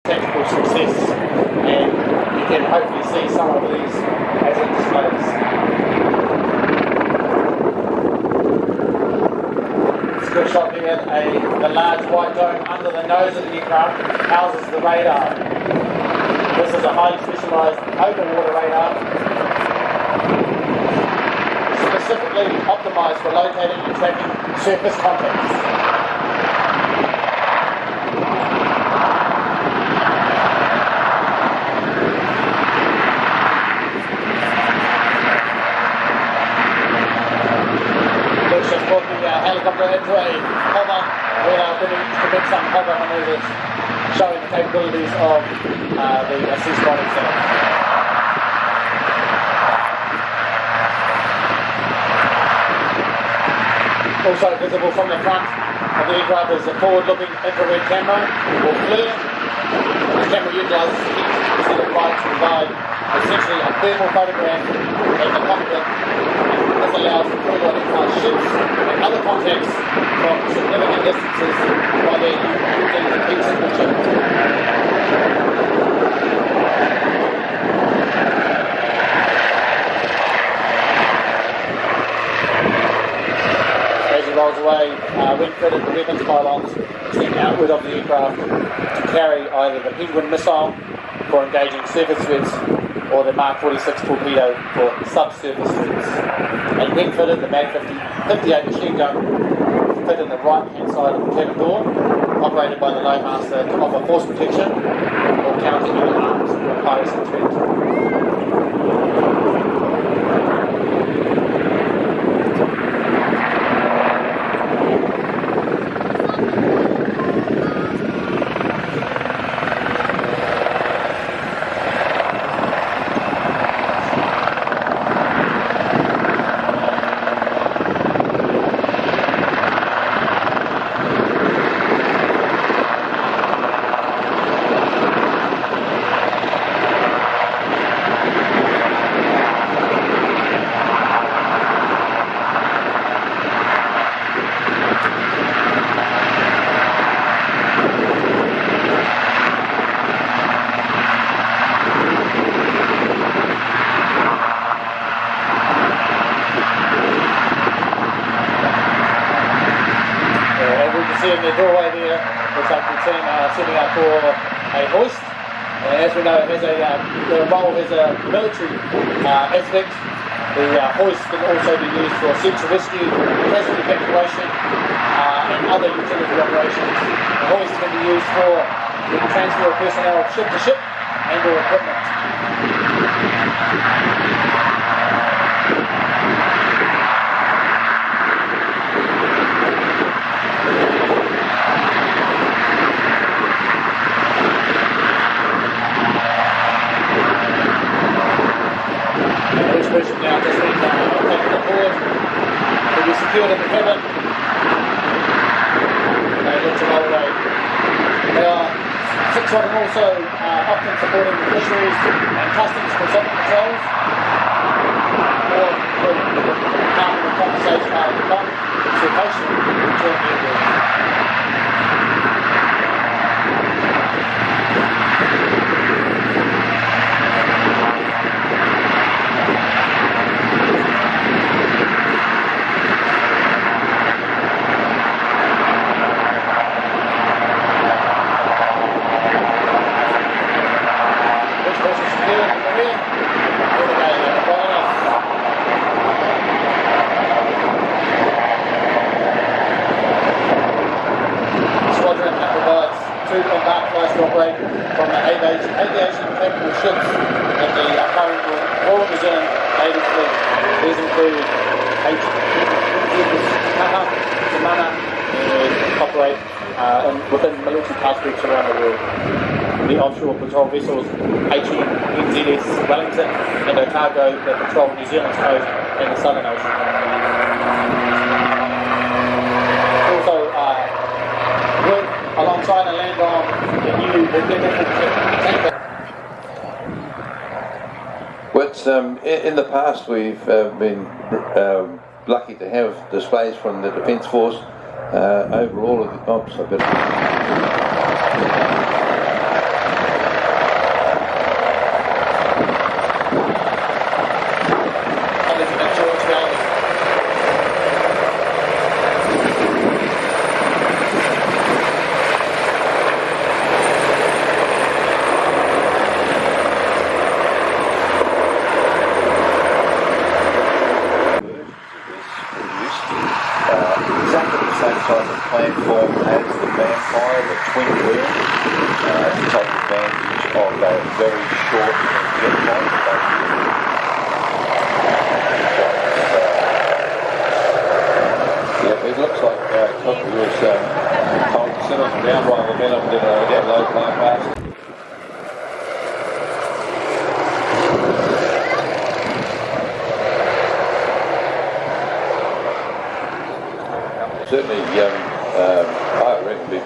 tactical success, and you can hopefully see some of these as it displays. It's a good shot here. The large white dome under the nose of the aircraft houses the radar. This is a highly specialised open water radar, specifically optimised for locating and tracking surface contacts. Let's just put the helicopter into a hover where they're going to commit some hover manoeuvres, showing the capabilities of the Seasprite itself. Also visible from the front of the aircraft is a forward-looking infrared camera, or FLIR. The camera utilises heat instead of light to provide essentially a thermal photograph of the cockpit. This allows the crew to identify ships and other contacts from significant distances while they're using the heat signature. Rolls away, when fitted, the weapons pylons extend outward of the aircraft to carry either the Penguin missile for engaging surface threats or the Mark 46 torpedo for subsurface threats. And when fitted, the Mag 58 machine gun fit in the right hand side of the cabin door, operated by the low master to offer force protection or counter any arms or piracy threat. In the doorway there, looks like the team are setting up for a hoist. And as we know, the role has a military aspect. The hoist can also be used for search and rescue, casualty evacuation, and other utility operations. The hoist can be used for the transfer of personnel ship to ship and or equipment. Now just need taken on board, will be secured in the cabin. They look to roll away. There are 6 of them also often supporting the fisheries and customs patrols, or Department of Conservation during the year. Operate from the aviation-capable ships at the current Royal New Zealand Navy fleet. These include Samana, and operate within military task groups around the world. The offshore patrol vessels HMNZS Wellington and Otago that patrol New Zealand's coast and the Southern Ocean. Also work alongside and land on in the past we've been lucky to have displays from the Defence Force over all of the ops. type of platform as the Vampire, the twin wheel, to take advantage of a very short jet plane. It looks like Cocky was told to sit on the ground while the Venom did a low fly pass. Certainly, I reckon it'd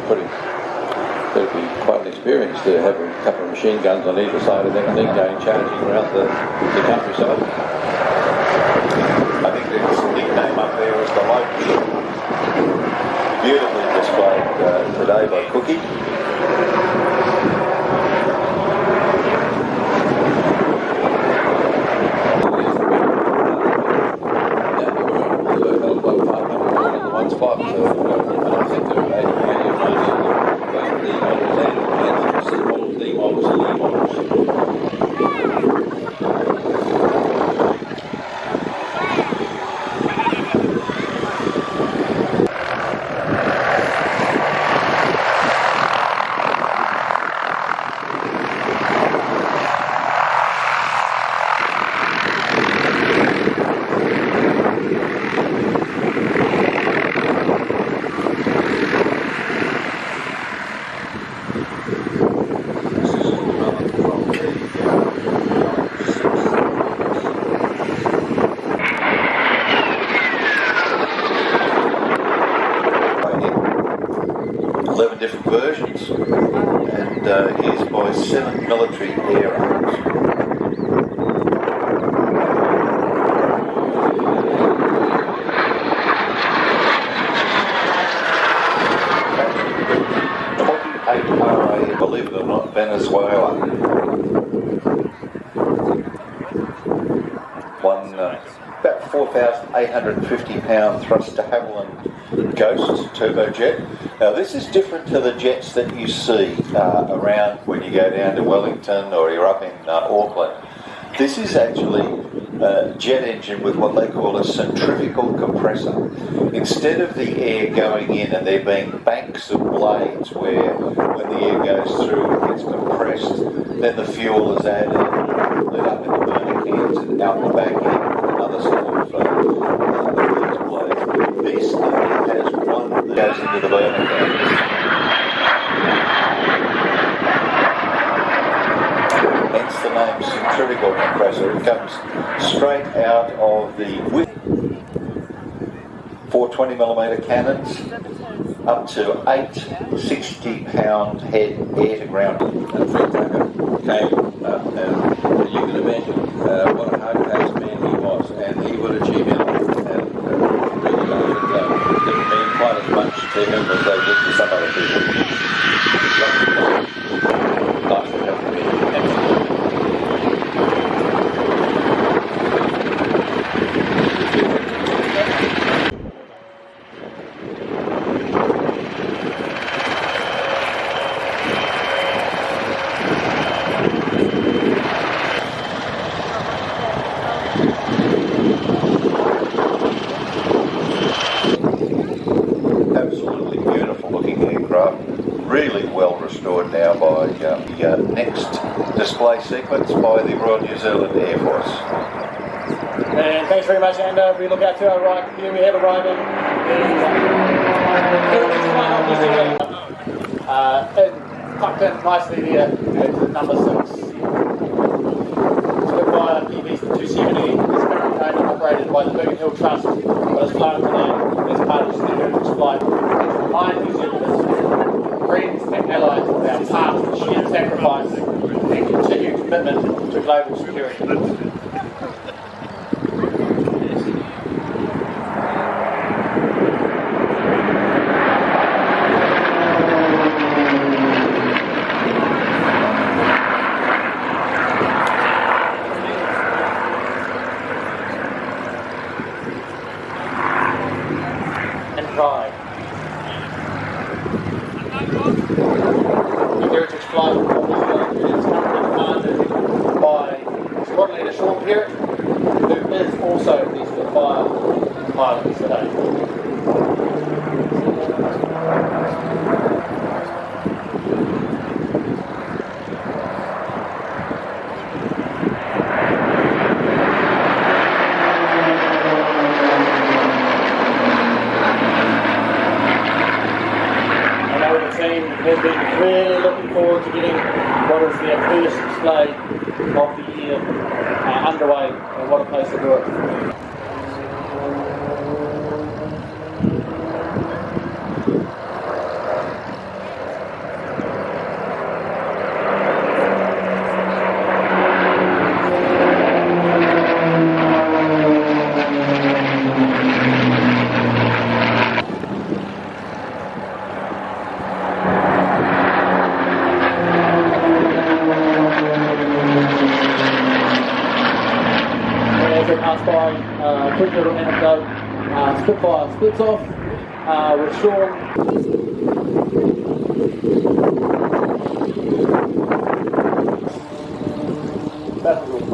be quite an experience to have a couple of machine guns on either side of that thing going charging around the countryside. I think its nickname up there is the Loach. Beautifully displayed today by Cookie. Different versions, and here's by 7 military air arms. Believe it or not, Venezuela. One about 4,850 pound thrust de Havilland Ghost turbojet. Now this is different to the jets that you see around when you go down to Wellington or you're up in Auckland. This is actually a jet engine with what they call a centrifugal compressor. Instead of the air going in and there being banks of blades where when the air goes through it gets compressed, then the fuel is added, lit up in the burner cans and out the back end, another sort of these blades. This thing has one that goes into the burner cans. Hence the name centrifugal compressor. It comes straight out of the whip. 4 20mm cannons, up to 8 60-pound head air-to-ground. And Fred Tucker came up, and you can imagine what a hard-paced man he was, and he would achieve anything. And really didn't mean quite as much to him as they did to some other people. Nice to have him in. Absolutely beautiful looking aircraft, really well restored now by the next display sequence by the Royal New Zealand Air Force. And thanks very much, and we look out to our right here. We have arrived in tucked in nicely there at number 6. Spitfire PV270 is currently owned and operated by the Birkenhill Trust, but is flown today as part of the Heritage flight to remind New Zealanders, friends and allies of our past shared sacrifice and continued commitment to global security. The Heritage flight is currently commanded by Squad Leader Sean Perrett, who is also the Spitfire pilot today. They've been really looking forward to getting what is their first display of the year underway, and what a place to do it. Quick little anecdote, Spitfire splits off with Sean. That's good.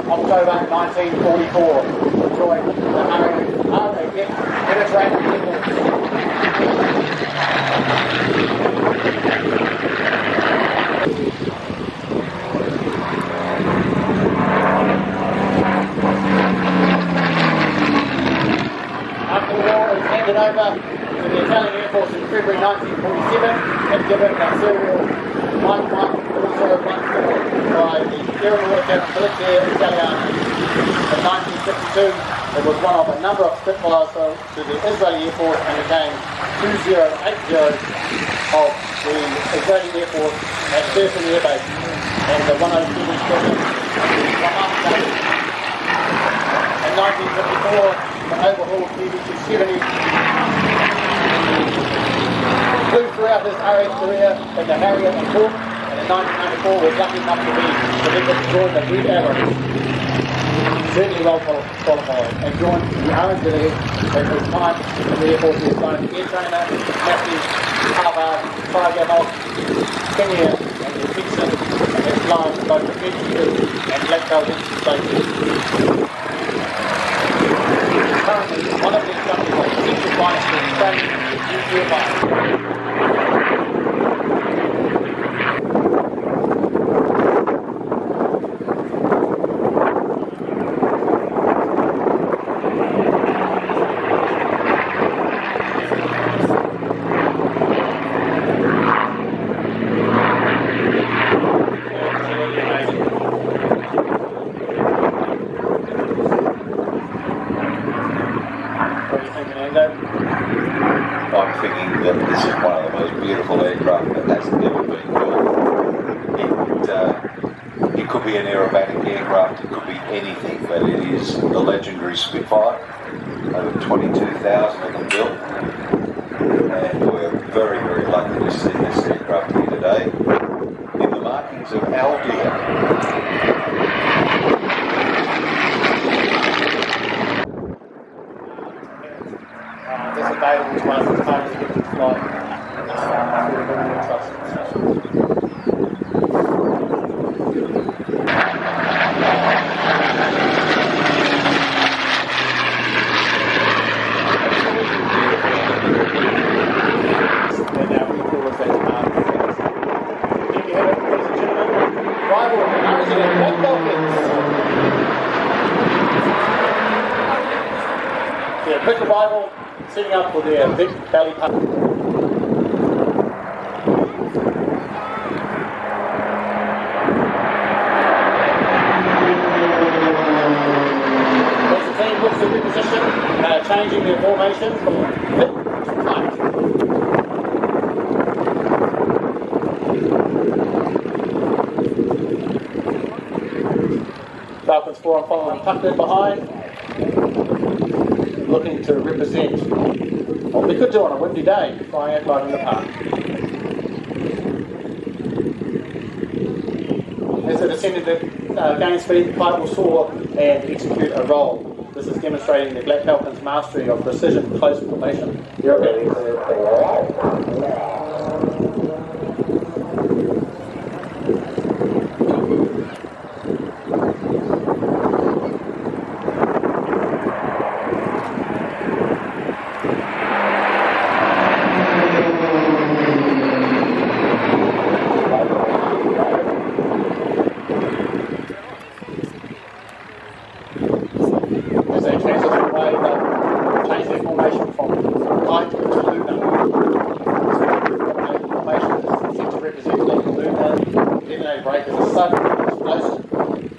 October 1944, joined the Aerodrome people. After the war, it was handed over to the Italian Air Force in February 1947 and given a serial 114014 by the Aerodrome Militare Italiano. In 1952, it was one of a number of Spitfires to the Israeli Air Force and became 2080 of the Israeli Air Force at Masterton Air Base, and the 102 squadron from upstate. In 1954, the overhauled DB-270 flew throughout his RAF career in the Harrier and Hawk, and in 1994 was lucky enough to be selected to join the Red Avro. Certainly well qualified, and joined the R&D at his time in the Air Force. He was known as air trainer, Matthew, Harvard, Tigerhawk, Kenya, and the Dixon, and has flown both the Fiji and Black Belt stations. Currently, one of these companies is potential clients for Australian nuclear mines. I'm thinking that this is one of the most beautiful aircraft that has ever been built. It could be an aerobatic aircraft, it could be anything, but it is the legendary Spitfire. Over 22,000 of them built, and we're very, very lucky to see this aircraft here today in the markings of Aldia. This is available to us as part of the different flight. And now we feel as that can you have it, ladies and gentlemen? Rival Anson and Black Falcons. Yeah, quick revival. Setting up for their big belly pump. As the team looks to reposition, changing their formation from hip to tight. Falcons 4 and 5 tucked in behind, looking to represent what we could do on a windy day, flying out right in the park. As they descended to gain speed, the pilot will soar and execute a roll. This is demonstrating the Black Falcon's mastery of precision close formation. You're okay. formation from height to lunar. The formation is said to represent a lunar detonate break as a sudden, explosive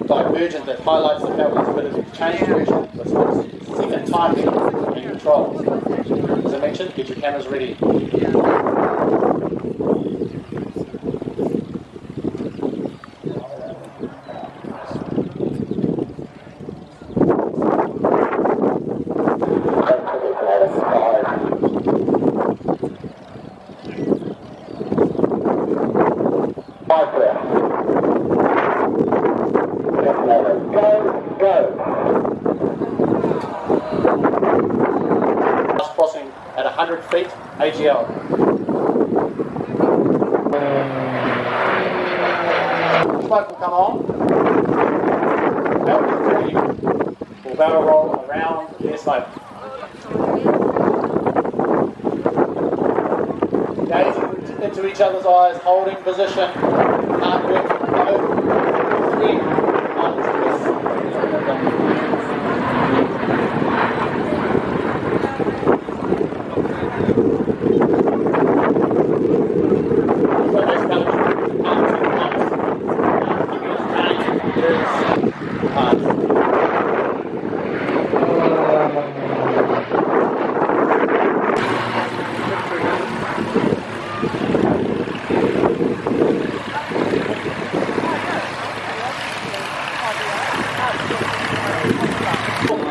divergent that highlights the Falcon's ability to change direction with second timing and control. As I mentioned, get your cameras ready. Crossing at 100 feet, AGL. Smoke will come on. We'll barrel roll around the airslope. Gazing into each other's eyes, holding position. Can't work. No. 3.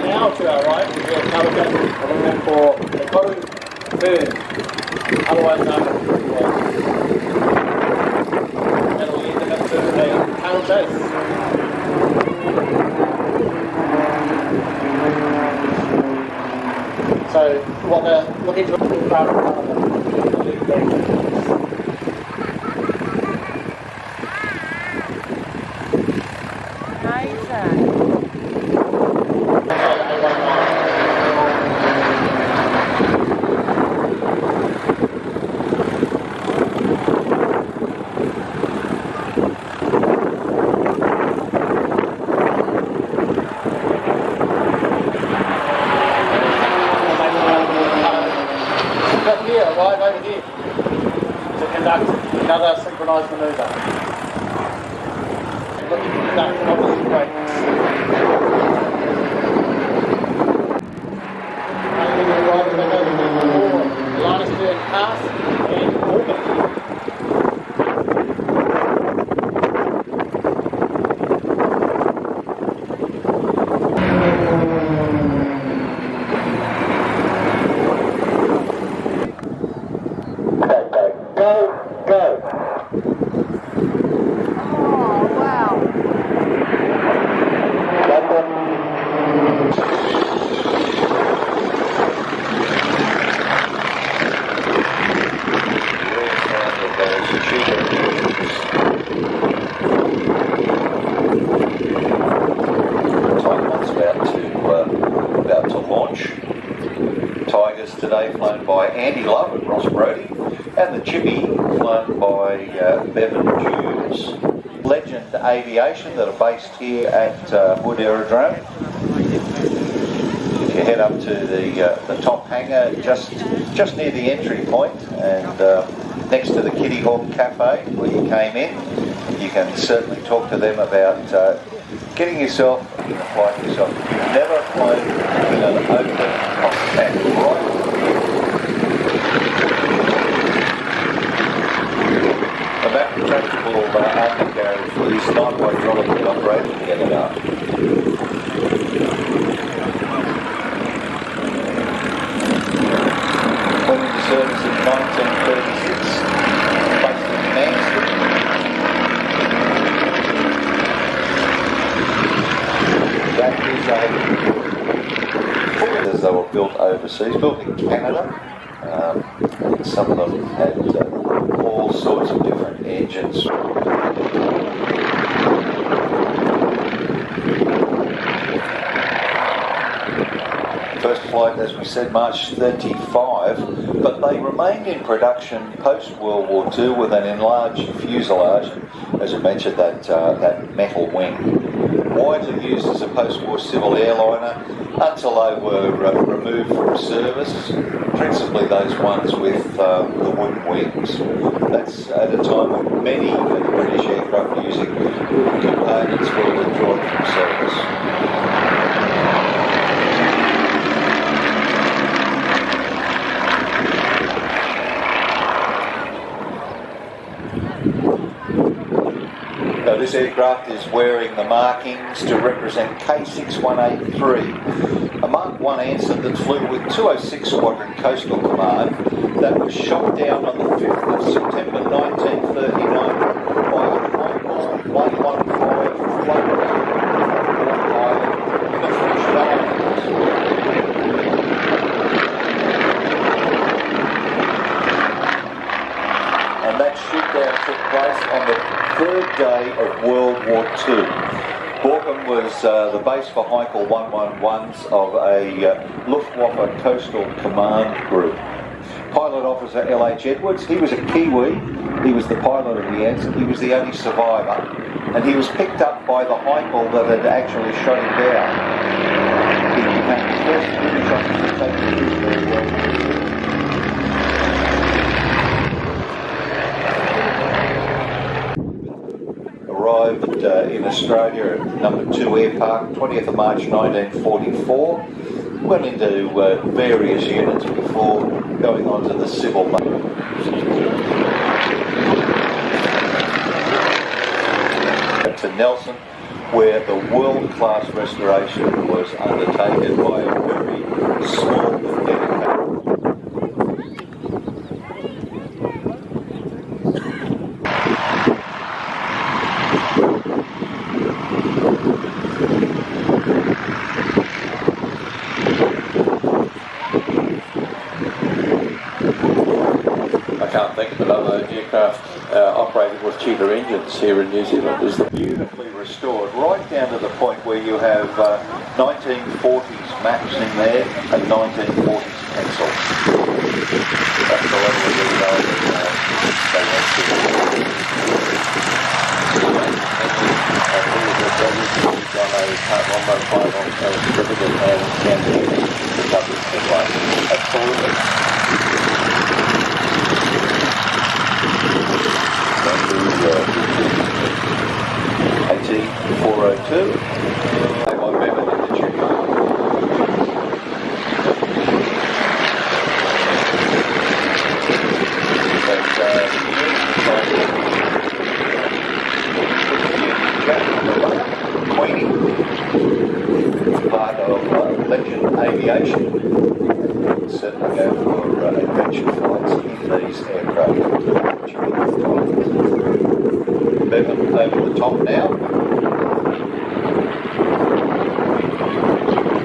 Now to our right, we have Calicut, and we're looking for the Koru Bird, otherwise known as and we'll lead them into a tail chase. So what they're looking to do is arrive over here to conduct another synchronised manoeuvre. Looking to conduct opposite brakes. Arrive as they go to the line of steering pass and orbit. About to launch. Tigers today flown by Andy Love and Ross Brody, and the Chippy flown by Bevan Jules. Legend Aviation that are based here at Wood Aerodrome. If you head up to the top hangar, just near the entry point, and next to the Kitty Hawk Cafe where you came in, you can certainly talk to them about getting yourself in a flight yourself. If you've never flown in an open cockpit, right? The back retractable undercarriage for this non-hydraulically operated to get it up. Put into service in 1936, placed in Anson. As they were built overseas, built in Canada. Some of them had all sorts of different engines. First flight, as we said, March 35, but they remained in production post-World War II with an enlarged fuselage, as I mentioned, that metal wing. widely used as a post-war civil airliner until they were removed from service, principally those ones with the wooden wings. That's at a time when many of the British aircraft using wooden components were withdrawn from service. This aircraft is wearing the markings to represent K6183, a Mark 1 Anson that flew with 206 Squadron Coastal Command that was shot down on the 5th of September 1939 by a High 115 flight pilot in the French Falcons. And that shoot-down took place on the third day of World War II. Borkum was the base for Heinkel 111s of a Luftwaffe Coastal Command Group. Pilot officer L.H. Edwards, he was a Kiwi, he was the pilot of the Anson, he was the only survivor, and he was picked up by the Heinkel that had actually shot him down. He became the first British officer to take the First World War II. Arrived in Australia at number 2 Air Park, 20th of March 1944. Went into various units before going on to the civil market. To Nelson, where the world-class restoration was undertaken by a very small and dedicated. Operated with cheaper engines here in New Zealand is the beautifully restored, right down to the point where you have 1940s maps in there and 1940s pencils. That's the level of detail that they went to. On a Part 115 on certificate and can be recovered for life. Absolutely. 18402. I remember the Chipmunk. Queenie, part of Legend Aviation. Certainly go for adventure flights in these aircraft. Venom over the top now.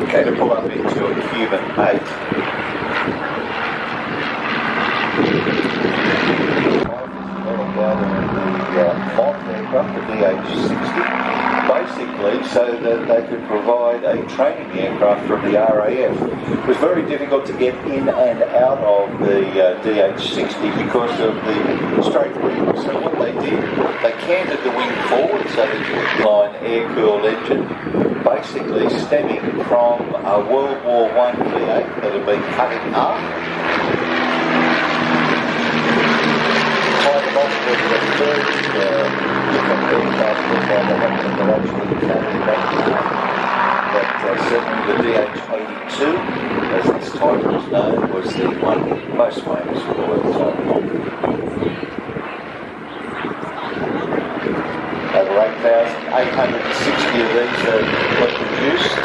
Okay, to pull up into a Cuban 8. The mod aircraft, the DH-60, basically so that they could provide a training aircraft from the RAF. It was very difficult to get in and out of the DH-60 because of the straight wing. So what they did, they canted the wing forward so that you could line air-cooled engine, basically stemming from a World War I V8 that had been cut in half. Tied them off with the third different aircraft that actually carried that. But certainly the DH-82, as this type was known, was the one most famous for the time. Over 8,860 of these were produced.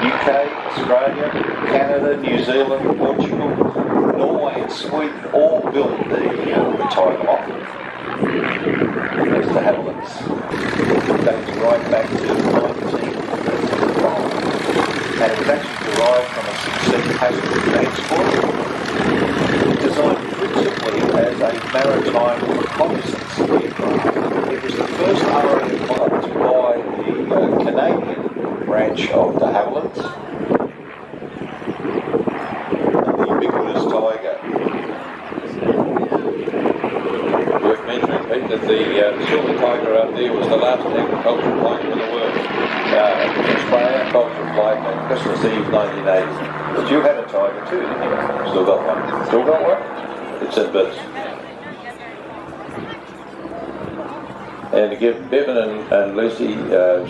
UK, Australia, Canada, New Zealand, Portugal, Norway and Sweden all built the type off. There's the Havillands. Goes right back to 1935. And it was actually derived from a 6-seat passenger transport, designed principally as a maritime reconnaissance aircraft. It was the first RAF pilot to buy the Canadian branch of the Havillands, the ubiquitous Tiger. Worth mentioning, Pete, that the Silver Tiger up there was the last agricultural flight in the world. Australia agricultural flight on Christmas Eve 1980. But you had a Tiger too, didn't you? Still got one. Still got one? It's in bits. And to give Bevan and Lucy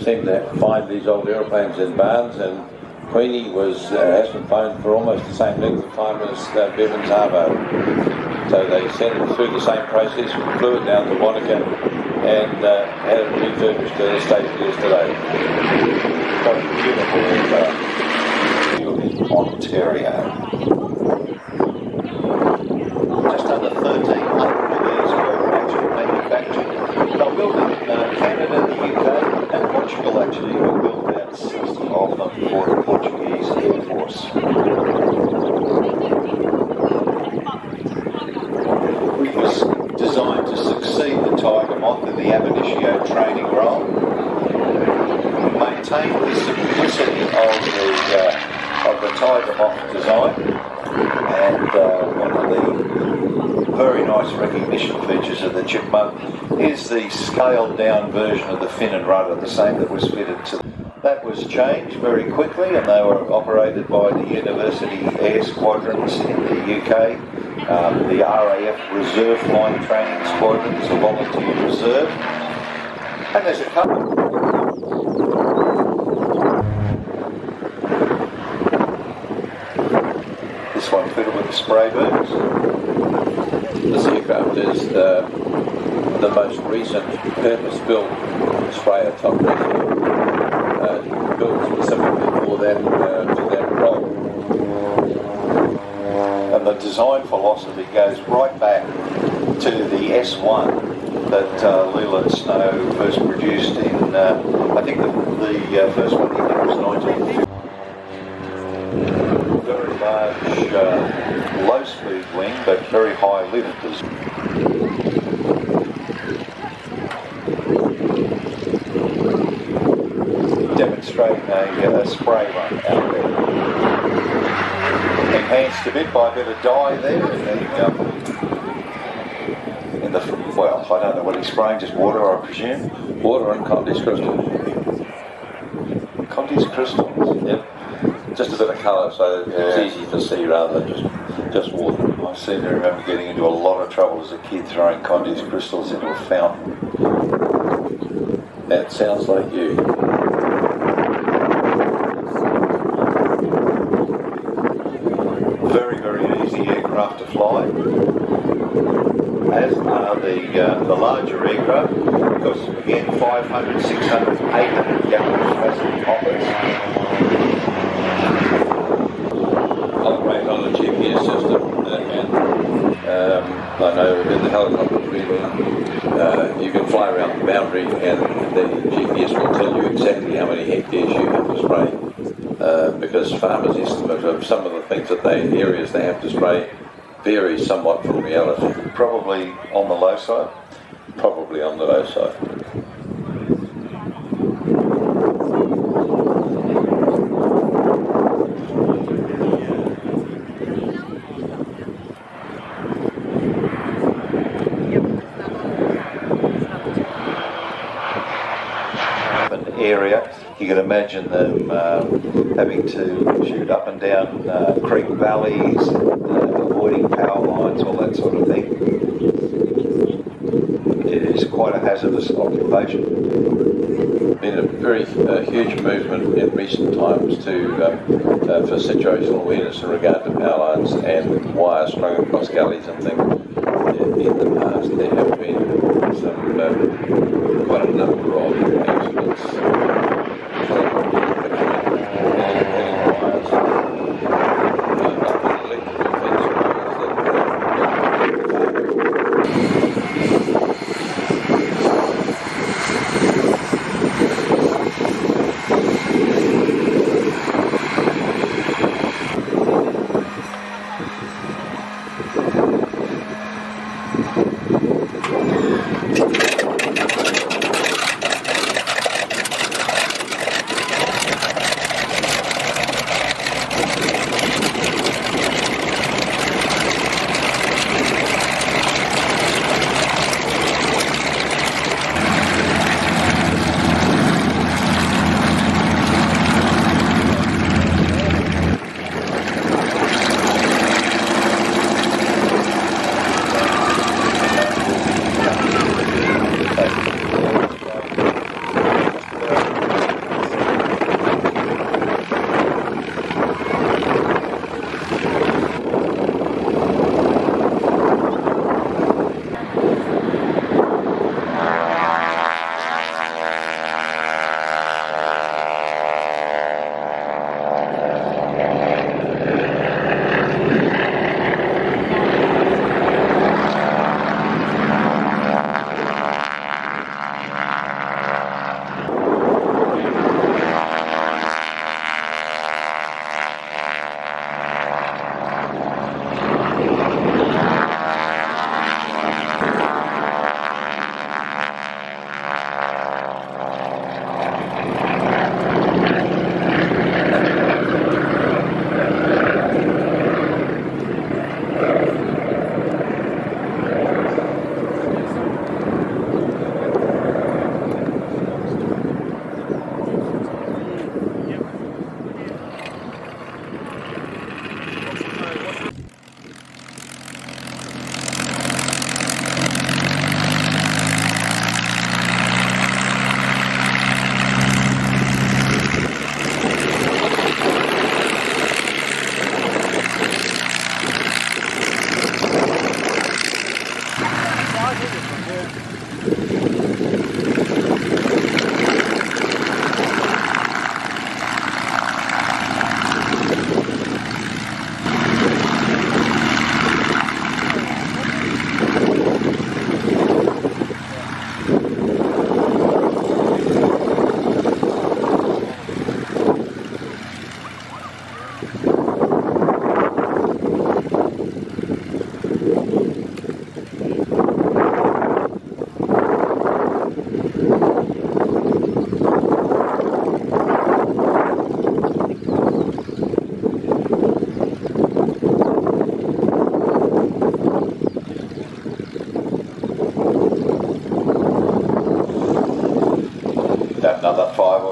seemed to find these old aeroplanes in barns, and Queenie has been flown for almost the same length of time as Bevan's Avro. So they sent it through the same process, flew it down to Wanaka, and had it refurbished to the state it is today. Got a beautiful Ontario. Just under 1,300 of these were actually manufactured. They were built in Canada, the UK, and Portugal actually. We built about 60 of them for the Portuguese Air Force. It was designed to succeed the Tiger Moth in the ab initio training role. Maintained the simplicity of the Tiger Moth design, and one of the very nice recognition features of the Chipmunk is the scaled down version of the fin and rudder, the same that was fitted to them. That was changed very quickly, and they were operated by the University Air Squadrons in the UK, the RAF Reserve Flying Training Squadrons, the Volunteer Reserve, and there's a couple. This one fitted with the spray booms. This aircraft is the most recent purpose-built sprayer top rescue, built specifically for that role. And the design philosophy goes right back to the S1 that Leland Snow first produced in, I think the first one he did was 1950. Very large, low-speed wing, but very high lift. Demonstrating a spray run out there. Enhanced a bit by a bit of dye there in the well, I don't know what he's spraying, just water, I presume. Water and Conti's crystals. Conti's crystals? Yep. Just a bit of colour, so it's easy to see rather than just water. I seem to remember getting into a lot of trouble as a kid throwing Conti's crystals into a fountain. That sounds like you. Very, very easy aircraft to fly, as are the larger aircraft, because again 500, 600, 800 gallon capacity hoppers. Operate on the GPS system, and I know in the helicopters you can fly around the boundary and the GPS will tell you exactly how many hectares you have to spray. Because farmers' estimate of some of the things areas they have to spray varies somewhat from reality. Probably on the low side. Probably on the low side. Area, you can imagine them having to shoot up and down creek valleys, avoiding power lines, all that sort of thing. It is quite a hazardous occupation. Been a very huge movement in recent times for situational awareness in regard to power lines and wires strung across gullies and things. In the past, there have been some quite a number of accidents.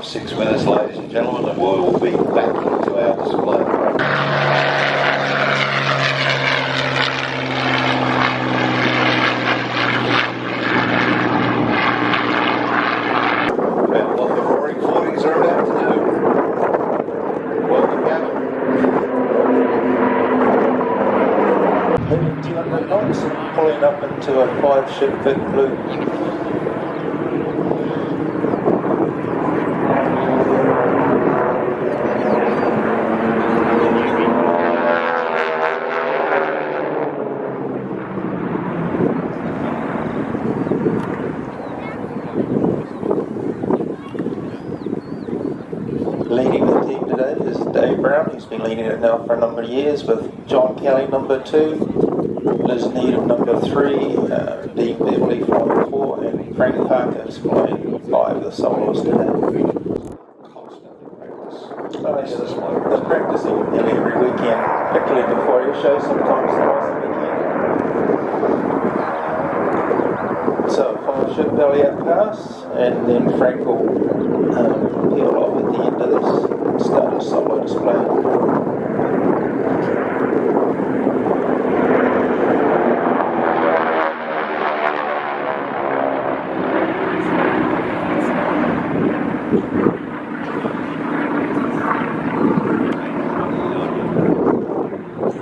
or 6 minutes, ladies and gentlemen, and we'll be back into our display. About what the roaring Forties are about to do. Welcome, Gavin. Heading 200 knots, pulling up into a 5-ship Vic Blue. Leading the team today is Dave Brown. He's been leading it now for a number of years with John Kelly number 2, Liz Needham number 3, Dean Beverley flying 4, and Frank Parker is flying 5, the soloist today. They're practicing nearly every weekend, particularly before airshow, sometimes twice a weekend. So 5-ship belly up pass, and then Frank will peel off at the end of this and start a solo display.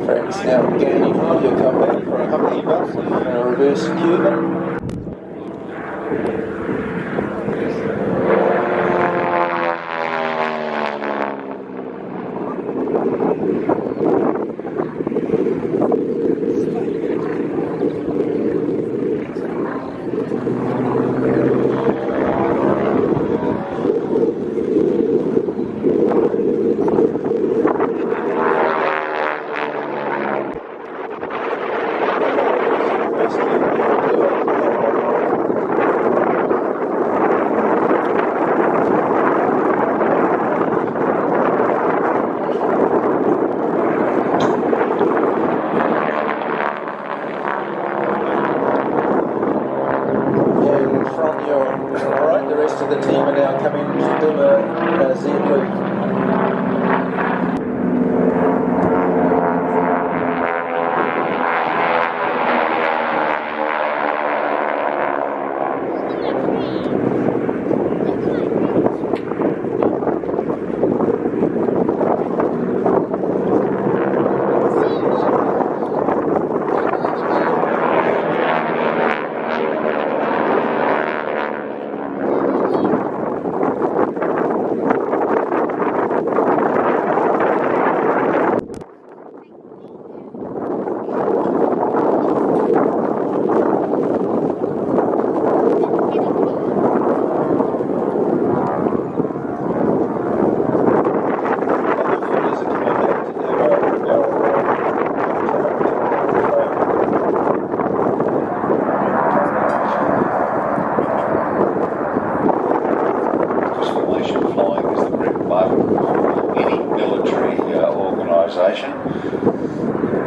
Frank's now gaining on, he'll come back for a humpy bump and a reverse Cuban.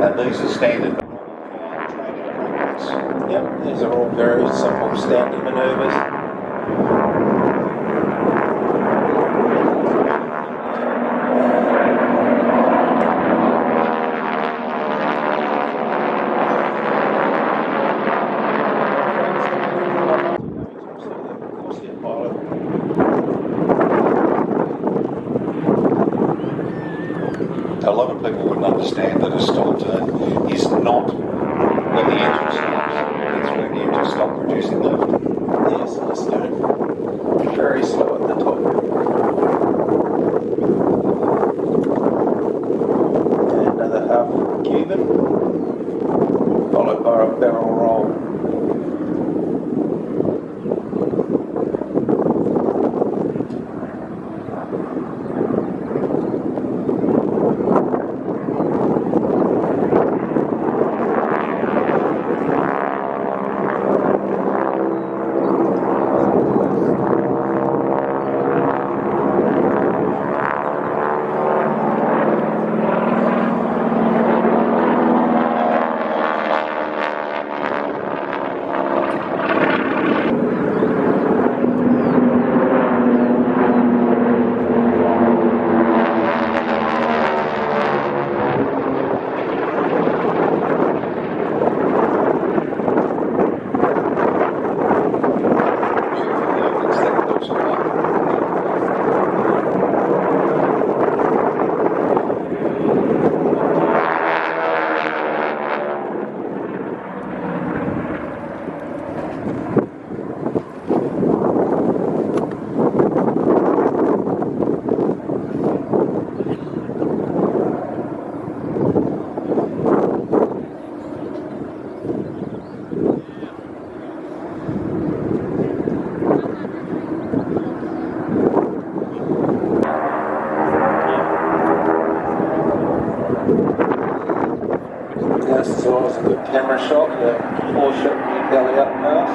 And these are standard. Yep, these are all very simple standard manoeuvres. A lot of people wouldn't understand that a stall turn is not when the engine stops. It's when you just stop producing lift. Yes, let's do it. Very slow at the top. And another half Cuban, followed by a barrel roll. That's always a good camera shot, the Porsche belly up pass.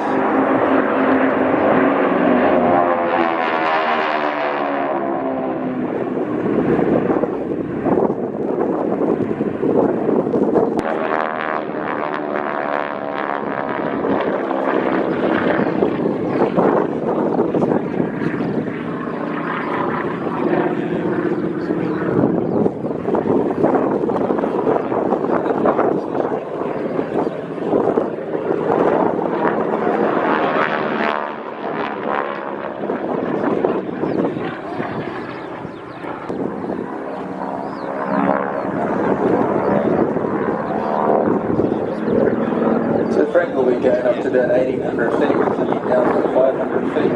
Frank will be going up to about 1,800 feet, coming down to 500 feet.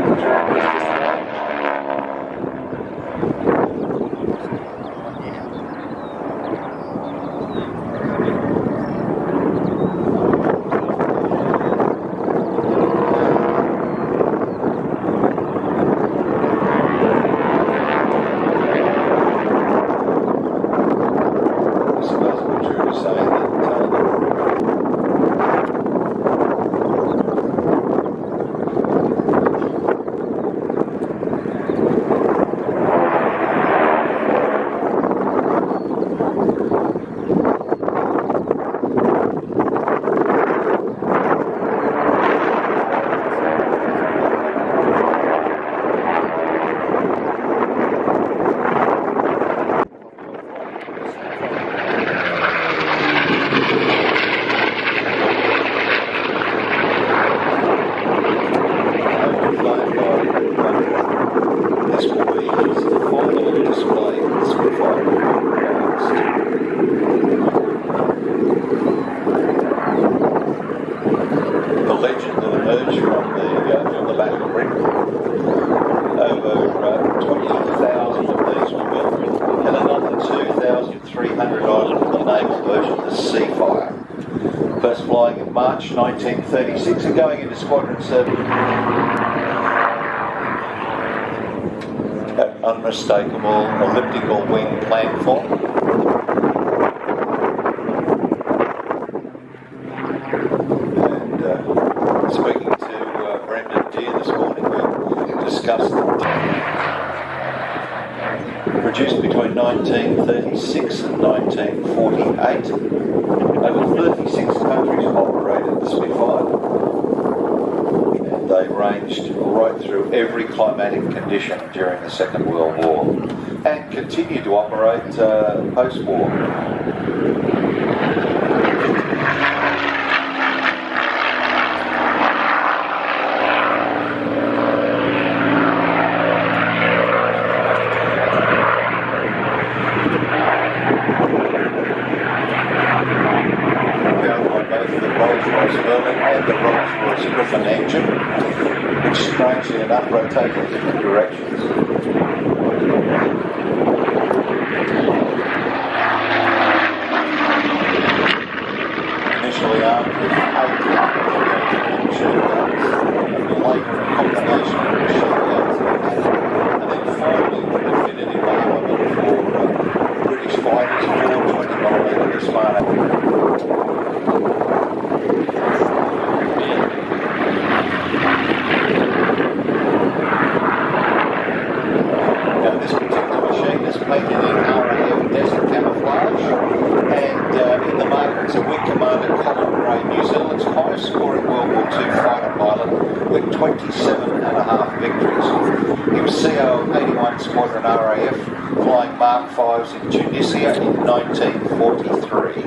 First flying in March 1936 and going into squadron service. An unmistakable elliptical wing planform. And speaking to Brendan Deere this morning, we discussed produced between 1936 and 1948. Over 36 countries operated the Spitfire, and they ranged right through every climatic condition during the Second World War, and continued to operate post-war. And the Rolls-Royce Griffin engine, which strangely enough rotated in different directions. Initially armed with 8 machine guns, and later a combination of machine guns, and then finally fitted in armament for British fighters for 20mm Smart. Painted in RAF desert camouflage, and in the market it's a Wing Commander Colin Gray, New Zealand's highest scoring World War II fighter pilot with 27.5 victories. He was CO of 81 Squadron RAF, flying Mark 5s in Tunisia in 1943.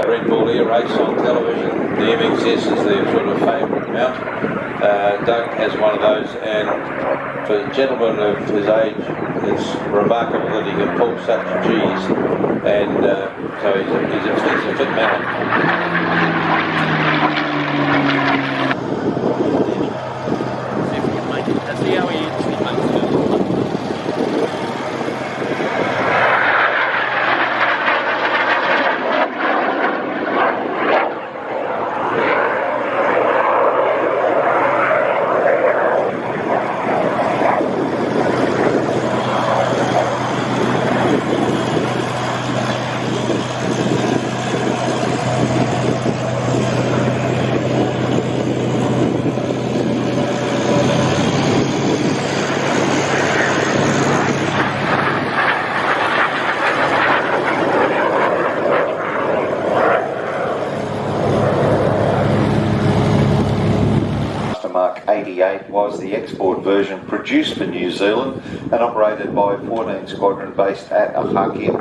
Red Bull Air Race on television. The MXS is their sort of favourite mount. Doug has one of those, and for a gentleman of his age, it's remarkable that he can pull such G's, and so he's a fit man. 88 was the export version produced for New Zealand and operated by 14 Squadron based at Ahakia.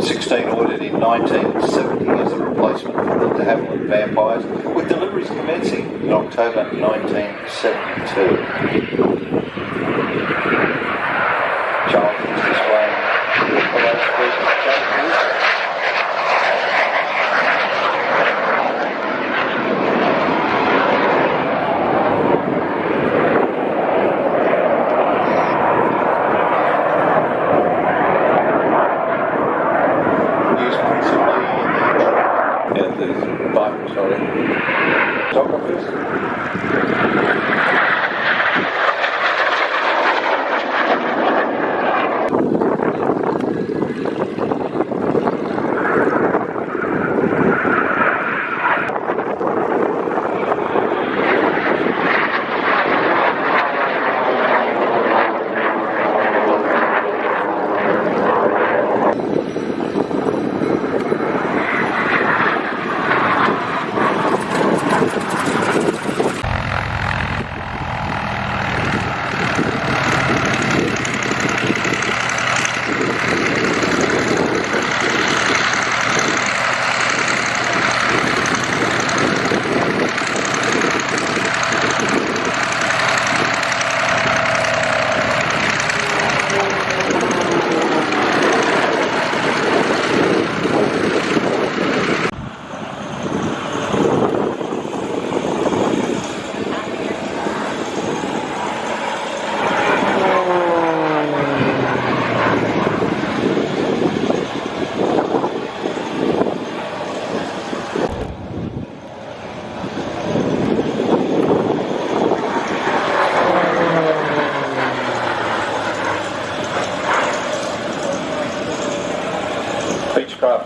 16 ordered in 1970 as a replacement for the de Havilland Vampires, with deliveries commencing in October 1972. Charles is displaying the latest version of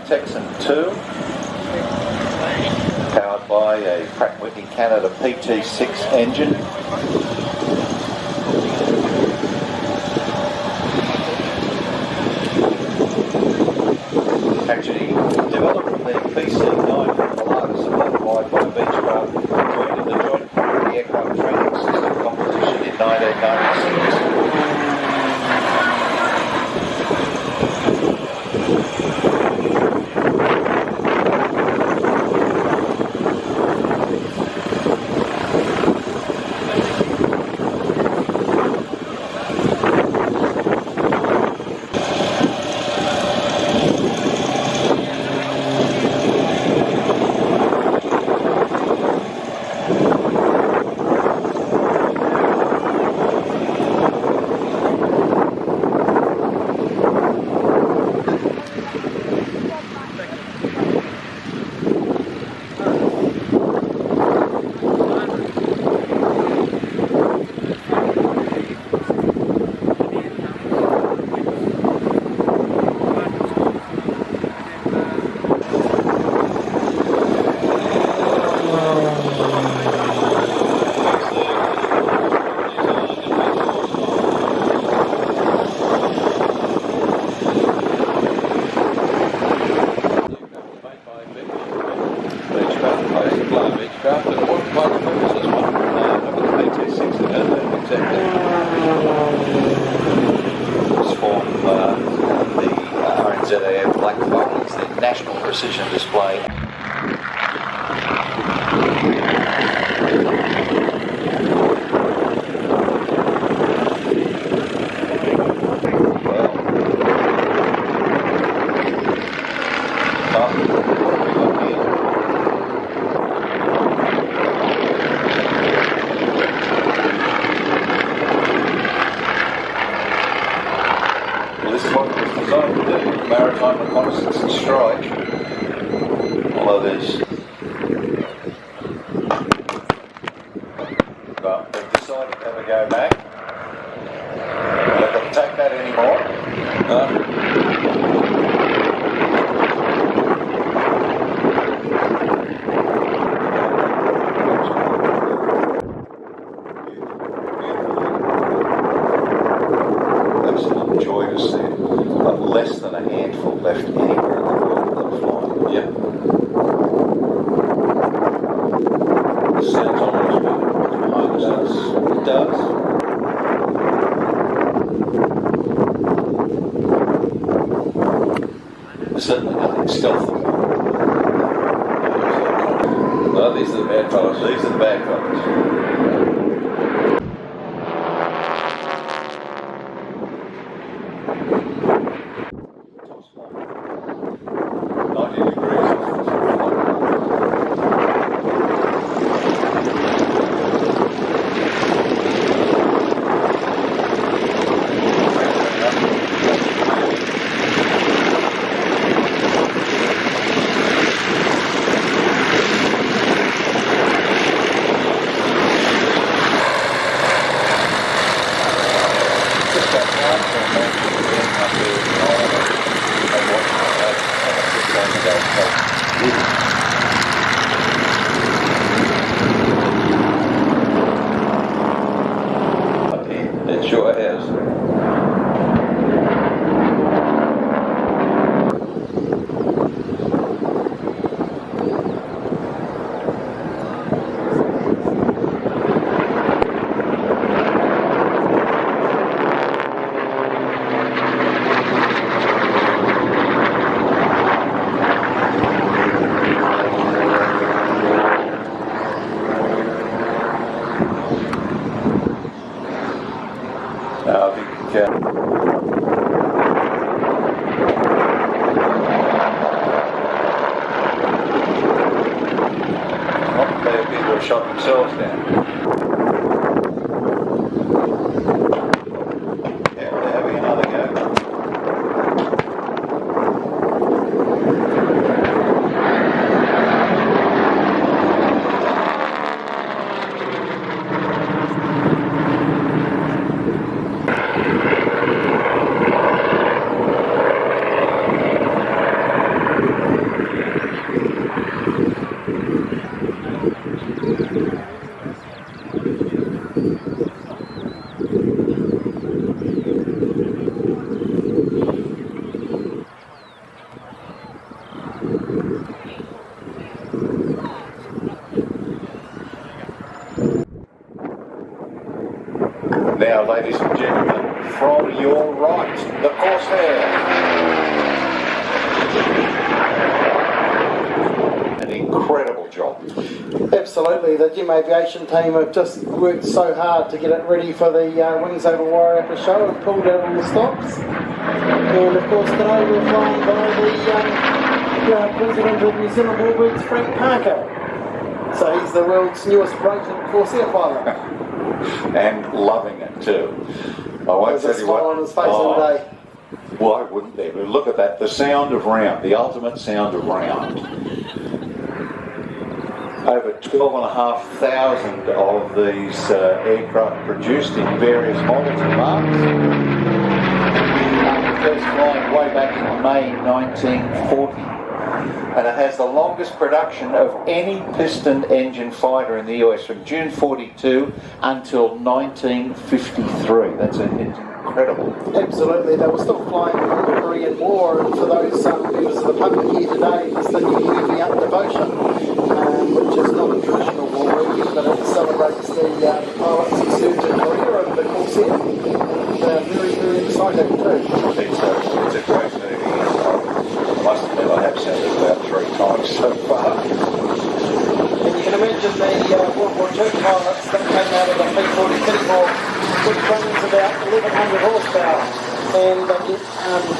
Texan 2, powered by a Pratt & Whitney Canada PT6 engine. Actually developed from the PC9 from Pilatus, supplied by Beechcraft, to enter the Joint Combat Aircraft Training System competition in 1996. Precision display. Well, this is what it was designed to do, maritime reconnaissance and strike. All of these. But they've decided to have a go back. They're not going to take that anymore. Absolute joy to see it. But less than a handful left anywhere in the world that are flying. Yep. Oh, these are the bad fellas. These are the bad fellas. 90 degrees. It sure has. I think they appear to have shot themselves down. Yeah, they're having another go. Now, ladies and gentlemen, from your right, the Corsair. An incredible job. Absolutely, the Gem Aviation team have just worked so hard to get it ready for the Wings Over Wairarapa show and pulled out all the stops. And of course today we're flying by the President of New Zealand Warbirds, Frank Parker. So he's the world's newest rated Corsair pilot. And loving it too. I won't There's tell a you smile what. on his face all day. Why wouldn't there? But look at that, the sound of round, the ultimate sound of round. Over 12,500 of these aircraft produced in various models and marks. First flying way back in May 1940. And it has the longest production of any piston engine fighter in the US from June 42 until 1953. It's incredible. Absolutely, they were still flying during the Korean War, and for those members of the public here today, it's the new movie Up Devotion, which is not a traditional war movie, but it celebrates the pilots who served in Korea and the Corsair. Very, very exciting too. It's a great movie. I must admit I have seen it about 3 times so far. And you can imagine the World War II pilots that came out of the P-40 Kitty which runs about 1,100 horsepower, and they get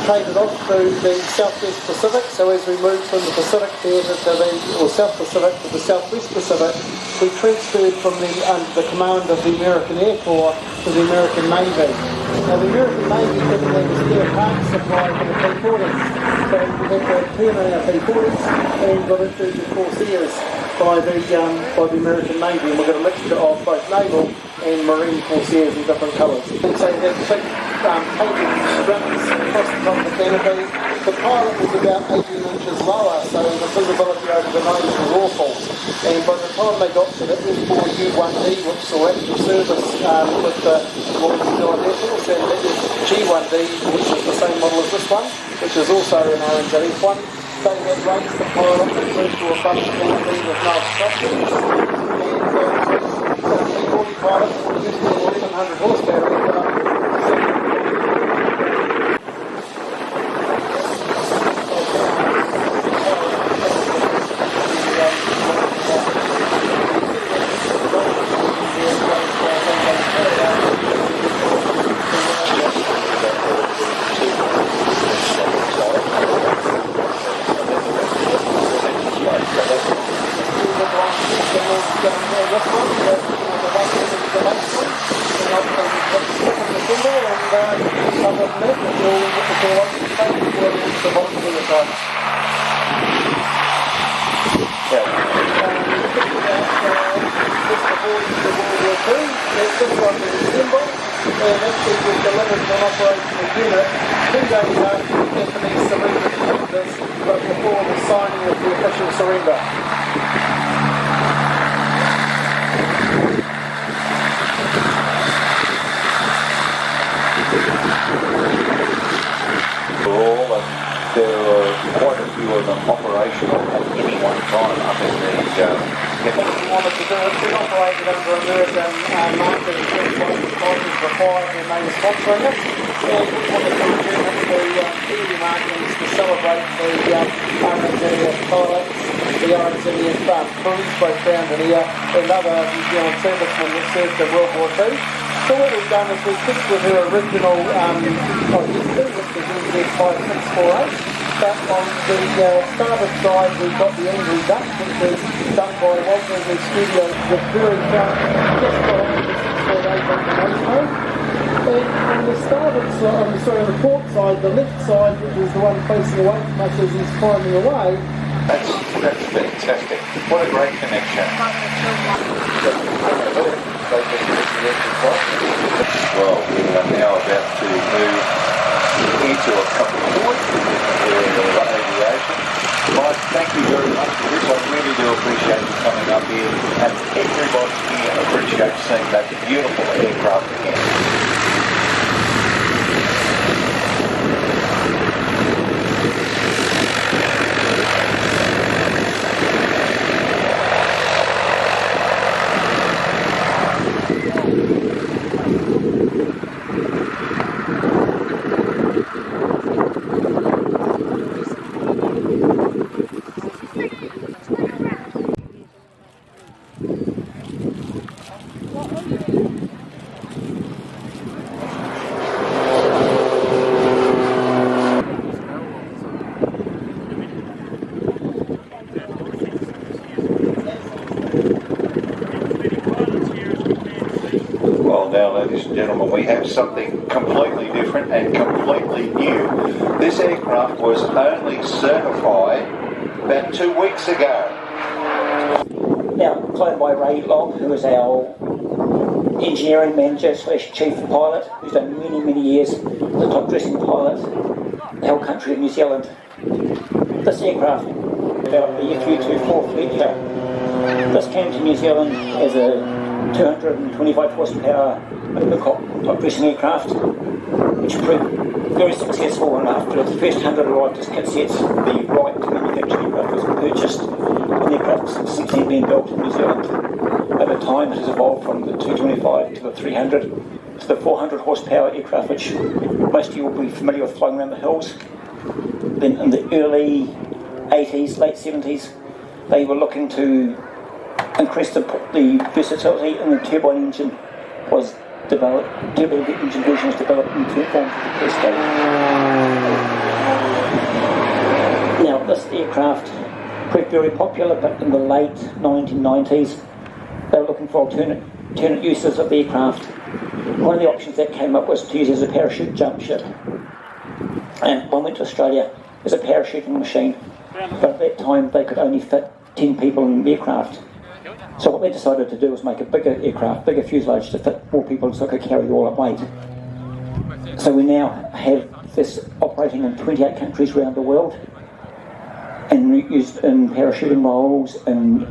traded off to the Southwest Pacific. So as we moved from the Pacific Theatre to the South Pacific to the Southwest Pacific, we transferred from the command of the American Air Corps to the American Navy. Now the American Navy didn't have spare parts supply for the P-40s, so we had to turn on our P-40s and got into the Corsairs by the American Navy, and we've got a mixture of both naval and marine Corsairs in different colours. And so you have big painted strips across the top of the canopy. The pilot was about 18 inches lower, so the visibility over the nose was awful. And by the time they got to the F4 U1D, which saw active service with the Royal New Zealand Air Force, and the G1D, which is the same model as this one, which is also an orange F1, they had raised the pilot through to a front canopy with no obstructions. And the P-40 pilot used to 1,100 horsepower ended up It's just like the symbol, and actually was delivered to an operational unit 2 days after the Japanese surrendered this, but before the signing of the official surrender. All, and there were quite a few of them operational at any one time up in the If we wanted to do it, we operated under American market and the Forties required when they were sponsoring it. And we wanted to return it to Kiwi markets to celebrate the RNZF pilots, the RNZF crews both found in here, and other New Zealand servicemen that served in World War II. So what we've done is we've picked with her original register, which is NZ5648. But on the starboard side, we've got the Angry Duck, which was done by Walter in the studio, the very front, just behind the 648 on the nose. And on the starboard side, on the port side, the left side, which is the one facing away from us as he's climbing away. That's fantastic. What a great connection. Well, we are now about to move into a couple of points of aviation. Mike, thank you very much for this. I really do appreciate you coming up here, and everybody here appreciates seeing that beautiful aircraft again. Now, ladies and gentlemen, we have something completely different and completely new. This aircraft was only certified about 2 weeks ago. Now, flown by Ray Long, who is our engineering manager / chief pilot, who's done many years, the top dressing pilot in the whole country of New Zealand. This aircraft developed the F-U-24 fleet year. This came to New Zealand as a 225 horsepower top dressing aircraft, which proved very successful, and after the first 100 arrived as kit sets, the right to manufacture aircraft was purchased, and the aircraft has since then been built in New Zealand. Over time it has evolved from the 225 to the 300 to the 400 horsepower aircraft, which most of you will be familiar with flying around the hills. Then in the early 80s, late 70s, they were looking to increase the versatility, and the turbine engine was developed. Turbine engine version was developed in form for the Cascade. Now, this aircraft proved very popular, but in the late 1990s, they were looking for alternate uses of the aircraft. One of the options that came up was to use as a parachute jump ship. And one went to Australia as a parachuting machine, but at that time they could only fit 10 people in the aircraft. So what they decided to do was make a bigger aircraft, bigger fuselage to fit more people so it could carry all at weight. So we now have this operating in 28 countries around the world and used in parachuting roles and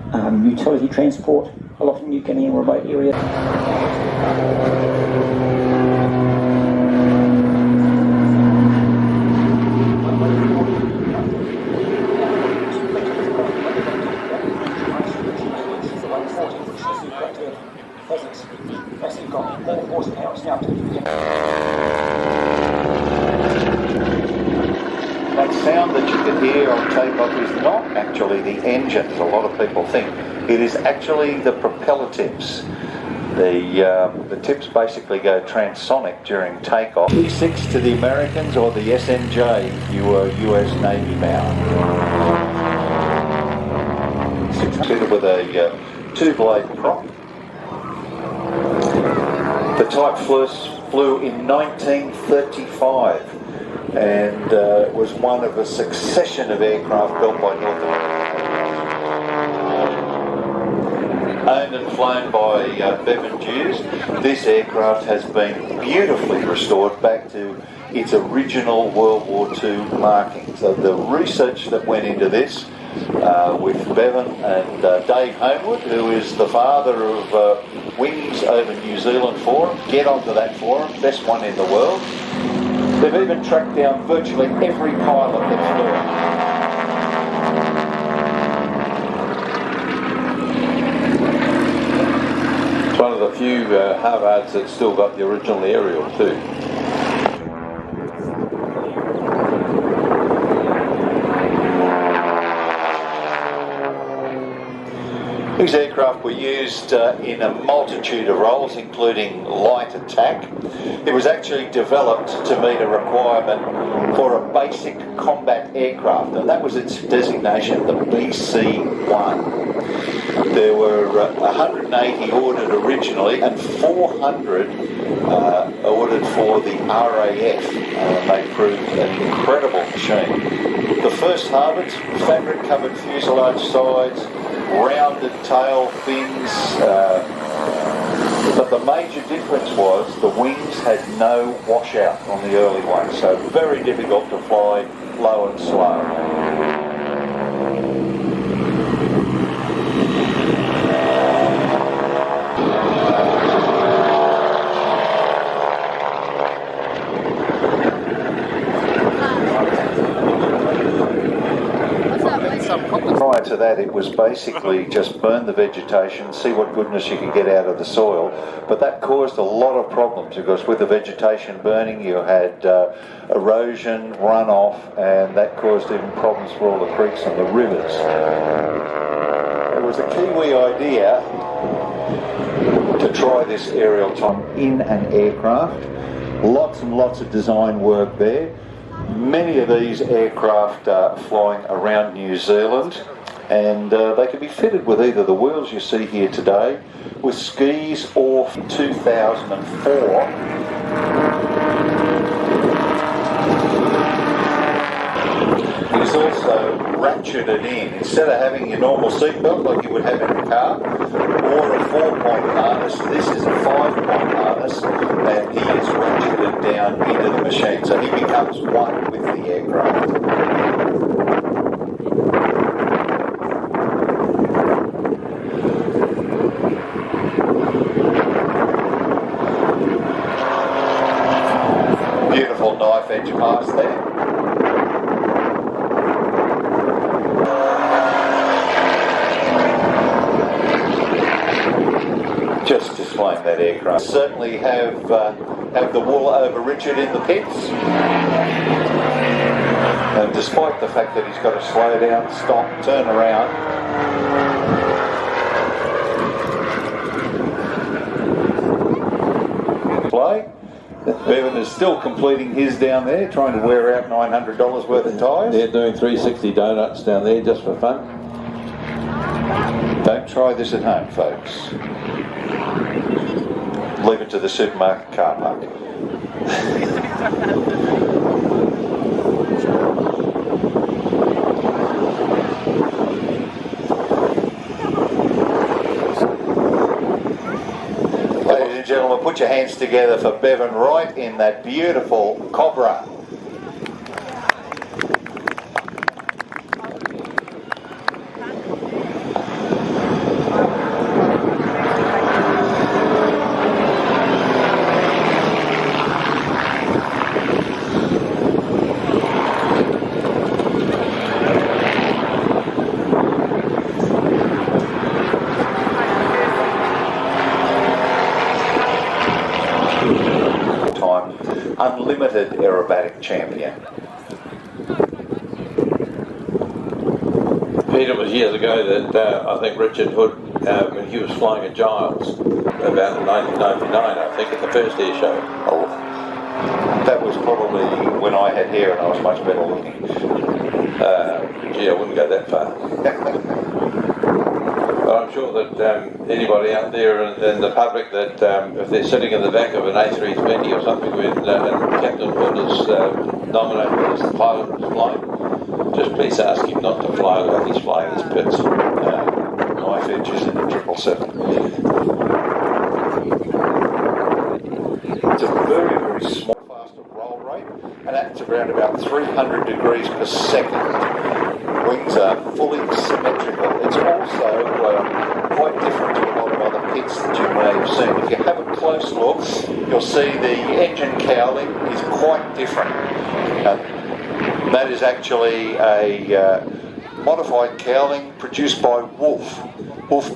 utility transport, a lot in New Guinea and remote areas. That sound that you can hear on takeoff is not actually the engines, a lot of people think. It is actually the propeller tips. The tips basically go transonic during takeoff. E6 to the Americans, or the SNJ if you were US Navy bound. 6 with a 2-blade prop. The type flew in 1935 and was one of a succession of aircraft built by North America. owned and flown by Bevan Jews. This aircraft has been beautifully restored back to its original World War II marking. So the research that went into this with Bevan and Dave Homewood, who is the father of Wings over New Zealand Forum. Get onto that forum, best one in the world. They've even tracked down virtually every pilot that flew it. It's one of the few Harvards that's still got the original aerial too. These aircraft were used in a multitude of roles, including light attack. It was actually developed to meet a requirement for a basic combat aircraft, and that was its designation, the BC-1. There were 180 ordered originally and 400 ordered for the RAF. They proved an incredible machine. The first Harvards, fabric-covered fuselage sides, rounded tail fins, but the major difference was the wings had no washout on the early ones, so very difficult to fly low and slow. Prior to that, it was basically just burn the vegetation, see what goodness you could get out of the soil, but that caused a lot of problems because with the vegetation burning you had erosion, runoff, and that caused even problems for all the creeks and the rivers. It was a Kiwi idea to try this aerial time in an aircraft. Lots and lots of design work there. Many of these aircraft are flying around New Zealand, and they can be fitted with either the wheels you see here today, with skis, or 2004. It is also ratcheted in. Instead of having your normal seatbelt like you would have in a car, or a 4-point harness, this is a 5-point harness, and he is ratcheted down into the machine. So he becomes one with the aircraft. Beautiful knife edge pass there. Just displaying that aircraft. Certainly have the wool over Richard in the pits. And despite the fact that he's got to slow down, stop, turn around. Play. Bevan is still completing his down there, trying to wear out $900 worth of tyres. They're doing 360 donuts down there just for fun. Don't try this at home, folks. Leave it to the supermarket car park. Ladies and gentlemen, put your hands together for Bevan right in that beautiful Cobra. Unlimited aerobatic champion. Peter, it was years ago that I think Richard Hood, when he was flying at Giles, about 1999, I think, at the first air show. Oh, that was probably when I had hair and I was much better looking. Gee, I wouldn't go that far. But I'm sure that anybody out there in the public that if they're sitting in the back of an A320 or something when Captain Hood is nominated as the pilot is flying, just please ask him not to fly while he's flying his pits. knife edges in a 777. It's a very, very small, faster roll rate, and that's around about 300 degrees per second. Wings are fully symmetrical. It's also quite different to a lot of other pits that you may have seen. If you have a close look, you'll see the engine cowling is quite different. That is actually a modified cowling produced by Wolf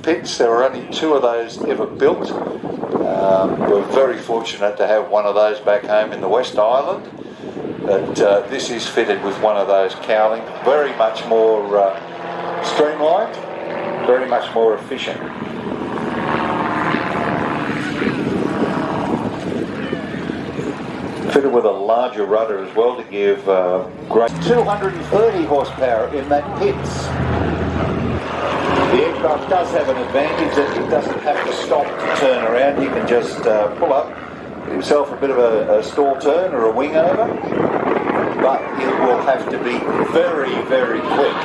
pits. There were only 2 of those ever built. We're very fortunate to have one of those back home in the West Island. But this is fitted with one of those cowling, very much more streamlined, very much more efficient. Fitted with a larger rudder as well to give great 230 horsepower in that pits. The aircraft does have an advantage that it doesn't have to stop to turn around. You can just pull up, give yourself a bit of a stall turn or a wing over, but it will have to be very, very quick.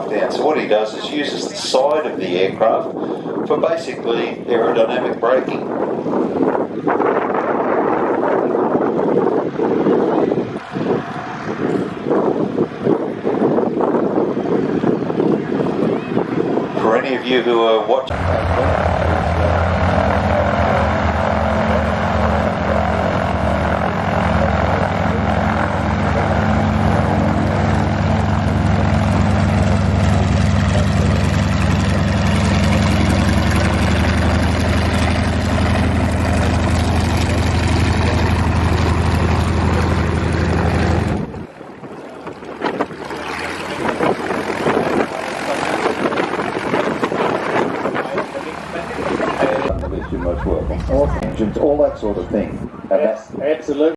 Down. So what he does is uses the side of the aircraft for basically aerodynamic braking. For any of you who are watching, engines, all that sort of thing. And Absolutely.